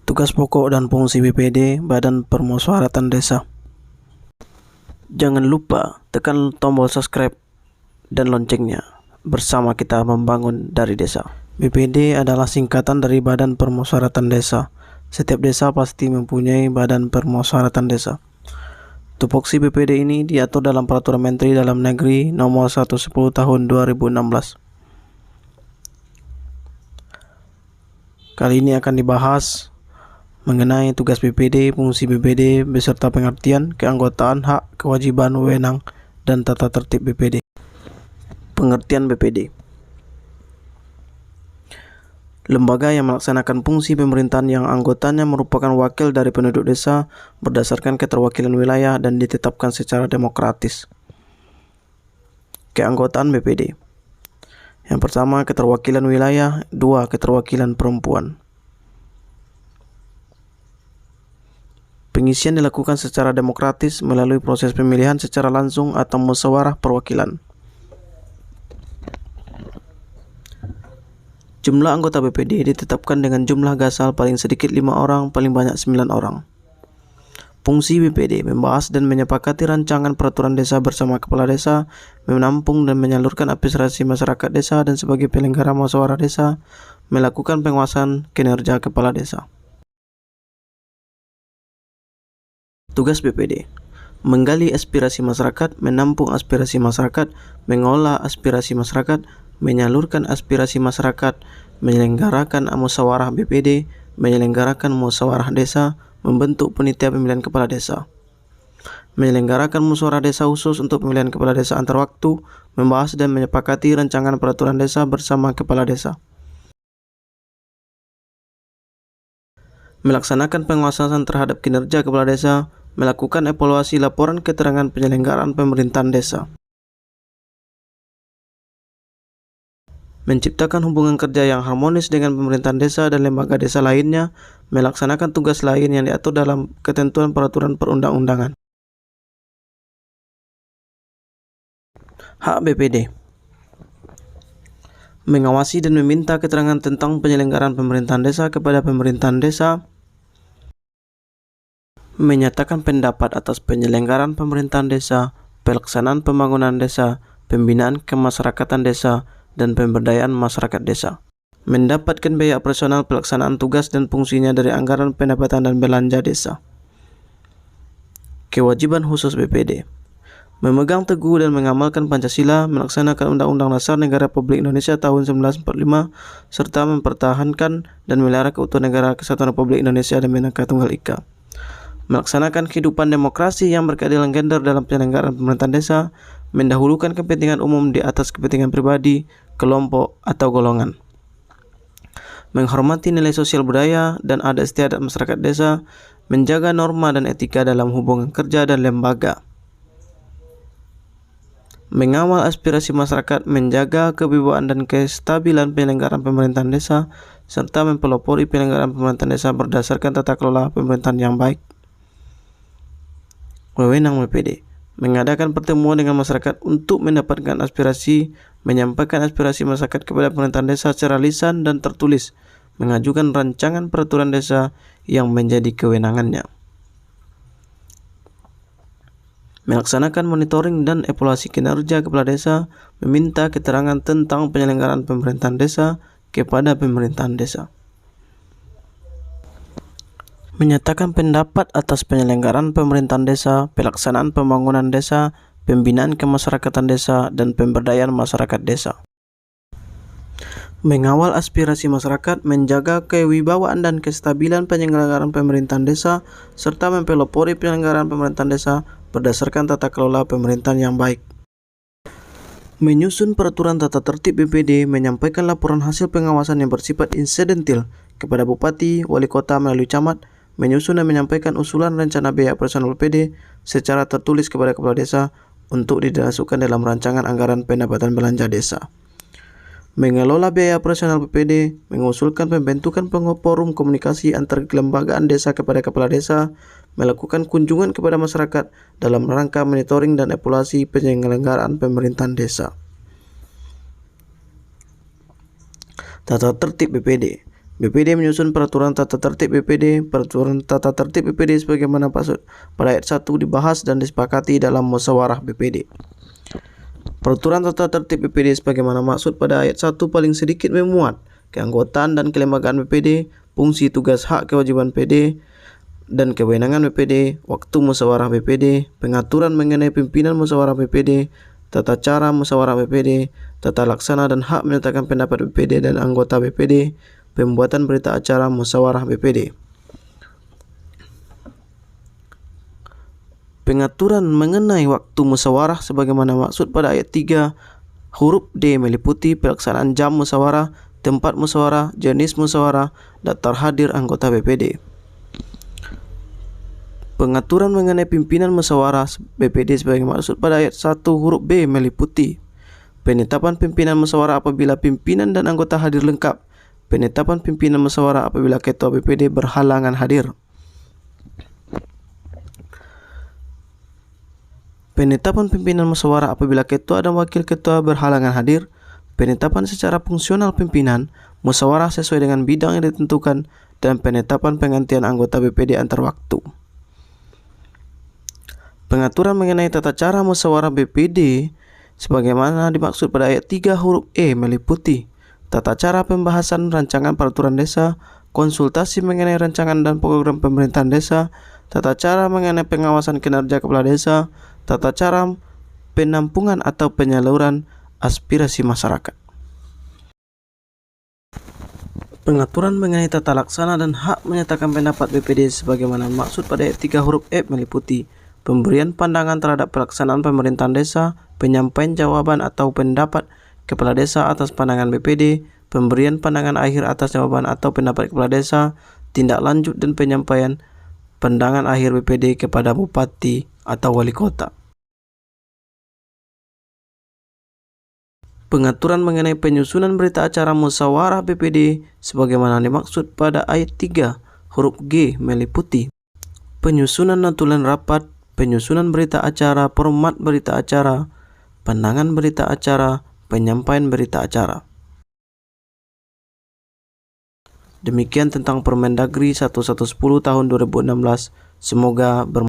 Tugas pokok dan fungsi BPD, Badan Permusyawaratan Desa. Jangan lupa tekan tombol subscribe dan loncengnya. Bersama kita membangun dari desa. BPD adalah singkatan dari Badan Permusyawaratan Desa. Setiap desa pasti mempunyai Badan Permusyawaratan Desa. Tupoksi BPD ini diatur dalam Peraturan Menteri Dalam Negeri Nomor 110 Tahun 2016. Kali ini akan dibahas mengenai tugas BPD, fungsi BPD, beserta pengertian, keanggotaan, hak, kewajiban, wewenang, dan tata tertib BPD. Pengertian BPD: lembaga yang melaksanakan fungsi pemerintahan yang anggotanya merupakan wakil dari penduduk desa berdasarkan keterwakilan wilayah dan ditetapkan secara demokratis. Keanggotaan BPD: yang pertama, keterwakilan wilayah. 2. Keterwakilan perempuan. Pengisian dilakukan secara demokratis melalui proses pemilihan secara langsung atau musyawarah perwakilan. Jumlah anggota BPD ditetapkan dengan jumlah gasal paling sedikit 5 orang, paling banyak 9 orang. Fungsi BPD: membahas dan menyepakati rancangan peraturan desa bersama kepala desa, menampung dan menyalurkan aspirasi masyarakat desa, dan sebagai penyelenggara musyawarah desa, melakukan pengawasan kinerja kepala desa. Tugas BPD: menggali aspirasi masyarakat, menampung aspirasi masyarakat, mengolah aspirasi masyarakat, menyalurkan aspirasi masyarakat, menyelenggarakan musyawarah BPD, menyelenggarakan musyawarah desa, membentuk panitia pemilihan kepala desa, menyelenggarakan musyawarah desa khusus untuk pemilihan kepala desa antar waktu, membahas dan menyepakati rancangan peraturan desa bersama kepala desa, melaksanakan pengawasan terhadap kinerja kepala desa, melakukan evaluasi laporan keterangan penyelenggaraan pemerintahan desa, menciptakan hubungan kerja yang harmonis dengan pemerintahan desa dan lembaga desa lainnya, melaksanakan tugas lain yang diatur dalam ketentuan peraturan perundang-undangan. Hak BPD: mengawasi dan meminta keterangan tentang penyelenggaraan pemerintahan desa kepada pemerintahan desa, menyatakan pendapat atas penyelenggaraan pemerintahan desa, pelaksanaan pembangunan desa, pembinaan kemasyarakatan desa, dan pemberdayaan masyarakat desa, mendapatkan biaya operasional pelaksanaan tugas dan fungsinya dari anggaran pendapatan dan belanja desa. Kewajiban khusus BPD: memegang teguh dan mengamalkan Pancasila, melaksanakan Undang-Undang Dasar Negara Republik Indonesia tahun 1945, serta mempertahankan dan melihara keutuhan negara Kesatuan Republik Indonesia dan Bhinneka Tunggal Ika, melaksanakan kehidupan demokrasi yang berkeadilan gender dalam penyelenggaraan pemerintahan desa, mendahulukan kepentingan umum di atas kepentingan pribadi, kelompok, atau golongan, menghormati nilai sosial budaya dan adat istiadat masyarakat desa, menjaga norma dan etika dalam hubungan kerja dan lembaga, mengawal aspirasi masyarakat, menjaga kewibawaan dan kestabilan penyelenggaraan pemerintahan desa, serta mempelopori penyelenggaraan pemerintahan desa berdasarkan tata kelola pemerintahan yang baik. Wewenang BPD: mengadakan pertemuan dengan masyarakat untuk mendapatkan aspirasi, menyampaikan aspirasi masyarakat kepada pemerintahan desa secara lisan dan tertulis, mengajukan rancangan peraturan desa yang menjadi kewenangannya, melaksanakan monitoring dan evaluasi kinerja kepala desa, meminta keterangan tentang penyelenggaraan pemerintahan desa kepada pemerintahan desa, menyatakan pendapat atas penyelenggaraan pemerintahan desa, pelaksanaan pembangunan desa, pembinaan kemasyarakatan desa, dan pemberdayaan masyarakat desa, mengawal aspirasi masyarakat, menjaga kewibawaan dan kestabilan penyelenggaraan pemerintahan desa, serta mempelopori penyelenggaraan pemerintahan desa berdasarkan tata kelola pemerintahan yang baik, menyusun peraturan tata tertib BPD, menyampaikan laporan hasil pengawasan yang bersifat insidentil kepada Bupati, Wali Kota melalui camat, menyusun dan menyampaikan usulan rencana biaya operasional BPD secara tertulis kepada kepala desa untuk dimasukkan dalam rancangan anggaran pendapatan belanja desa, mengelola biaya operasional BPD, mengusulkan pembentukan forum komunikasi antar kelembagaan desa kepada kepala desa, melakukan kunjungan kepada masyarakat dalam rangka monitoring dan evaluasi penyelenggaraan pemerintahan desa. Tata tertib BPD: BPD menyusun peraturan tata tertib BPD. Peraturan tata tertib BPD sebagaimana maksud pada ayat 1 dibahas dan disepakati dalam musyawarah BPD. Peraturan tata tertib BPD sebagaimana maksud pada ayat 1 paling sedikit memuat keanggotaan dan kelembagaan BPD, fungsi tugas hak kewajiban BPD dan kewenangan BPD, waktu musyawarah BPD, pengaturan mengenai pimpinan musyawarah BPD, tata cara musyawarah BPD, tata laksana dan hak menyatakan pendapat BPD dan anggota BPD, pembuatan berita acara musyawarah BPD. Pengaturan mengenai waktu musyawarah sebagaimana maksud pada ayat 3 huruf D meliputi pelaksanaan jam musyawarah, tempat musyawarah, jenis musyawarah, daftar hadir anggota BPD. Pengaturan mengenai pimpinan musyawarah BPD sebagai maksud pada ayat 1 huruf B meliputi penetapan pimpinan musyawarah apabila pimpinan dan anggota hadir lengkap, penetapan pimpinan musyawarah apabila ketua BPD berhalangan hadir, penetapan pimpinan musyawarah apabila ketua dan wakil ketua berhalangan hadir, penetapan secara fungsional pimpinan musyawarah sesuai dengan bidang yang ditentukan, dan penetapan penggantian anggota BPD antar waktu. Pengaturan mengenai tata cara musyawarah BPD sebagaimana dimaksud pada ayat 3 huruf E meliputi tata cara pembahasan rancangan peraturan desa, konsultasi mengenai rancangan dan program pemerintahan desa, tata cara mengenai pengawasan kinerja kepala desa, tata cara penampungan atau penyaluran aspirasi masyarakat. Pengaturan mengenai tata laksana dan hak menyatakan pendapat BPD sebagaimana maksud pada ayat 3 huruf F meliputi pemberian pandangan terhadap pelaksanaan pemerintahan desa, penyampaian jawaban atau pendapat kepala desa atas pandangan BPD, pemberian pandangan akhir atas jawaban atau pendapat kepala desa, tindak lanjut dan penyampaian pandangan akhir BPD kepada bupati atau wali kota. Pengaturan mengenai penyusunan berita acara musyawarah BPD sebagaimana dimaksud pada ayat 3 huruf G meliputi penyusunan notulen rapat, penyusunan berita acara, format berita acara, pandangan berita acara, penyampaian berita acara. Demikian tentang Permendagri 1110 tahun 2016. Semoga bermanfaat.